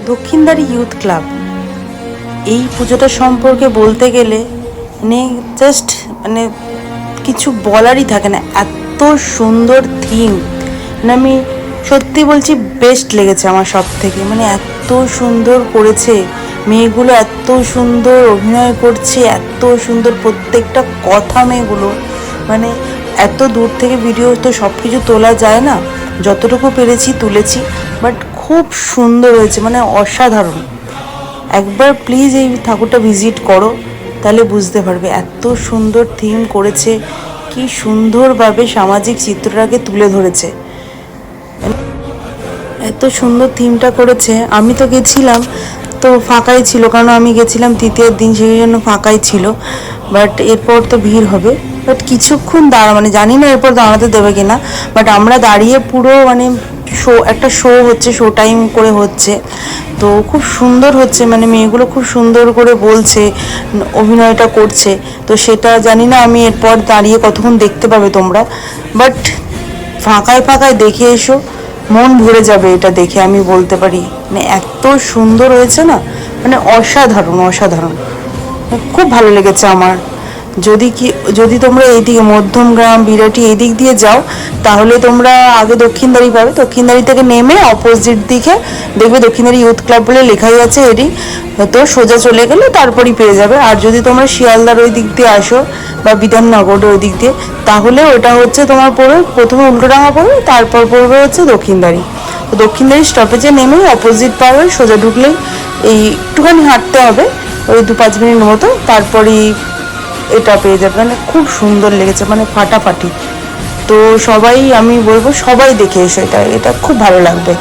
Dakshindari youth club, এই পুজোটা সম্পর্কে বলতে গেলে মানে জাস্ট মানে কিছু বলারই থাকে না, এত সুন্দর থিম। মানে আমি সত্যি বলছি বেস্ট লেগেছে আমার সব থেকে। মানে এত সুন্দর করেছে মেয়েগুলো, এত সুন্দর অভিনয় করছে, এত সুন্দর প্রত্যেকটা কথা মেয়েগুলো। মানে এত দূর থেকে ভিডিও তো সব কিছু তোলা যায় না, যতটুকু পেরেছি তুলেছি, বাট খুব সুন্দর হয়েছে, মানে অসাধারণ। একবার প্লিজ এই ঠাকুরটা ভিজিট করো, তাহলে বুঝতে পারবে এত সুন্দর থিম করেছে, কি সুন্দরভাবে সামাজিক চিত্রটাকে তুলে ধরেছে। এত সুন্দর থিমটা করেছে। আমি তো গেছিলাম তো ফাঁকাই ছিল, কারণ আমি গেছিলাম তৃতীয় দিন, সেই জন্য ফাঁকাই ছিল। বাট এরপর তো ভিড় হবে, বাট কিছুক্ষণ মানে জানি না এরপর দাঁড়াতে দেবে কিনা, বাট আমরা দাঁড়িয়ে পুরো মানে একটা শো হচ্ছে, শো টাইম করে হচ্ছে, তো খুব সুন্দর হচ্ছে। মানে মেয়েগুলো খুব সুন্দর করে বলছে, অভিনয়টা করছে, তো সেটা জানি না আমি এরপর দাঁড়িয়ে কতক্ষণ দেখতে পাবে তোমরা, বাট ফাঁকায় ফাঁকায় দেখে এসো, মন ভরে যাবে এটা দেখে, আমি বলতে পারি। মানে এত সুন্দর হয়েছে না, মানে অসাধারণ অসাধারণ, খুব ভালো লেগেছে আমার। যদি তোমরা এইদিকে মধ্যমগ্রাম, বিরাটি এই দিক দিয়ে যাও, তাহলে তোমরা আগে দক্ষিণদারি পাবে। দক্ষিণদারি থেকে নেমে অপোজিট দিকে দেখবে দক্ষিণদারি ইউথ ক্লাব বলে লেখাই আছে, এটি তো সোজা চলে গেলে তারপরই পেয়ে যাবে। আর যদি তোমরা শিয়ালদার ওই দিক দিয়ে আসো বা বিধাননগর ওই দিক দিয়ে, তাহলে ওটা হচ্ছে তোমার পড়বে প্রথমে উল্টোডাঙা পড়বে, তারপর পড়বে হচ্ছে দক্ষিণদারি। তো দক্ষিণদারি স্টপেজে নেমেই অপোজিট পাবে, সোজা ঢুকলেই এই একটুখানি হাঁটতে হবে, ওই 2-5 মিনিট মতো, তারপরেই এটা পেয়ে যাবে। মানে খুব সুন্দর লেগেছে, মানে ফাটাফাটি। তো সবাই, আমি বলবো সবাই দেখে এসো, এটা খুব ভালো লাগবে।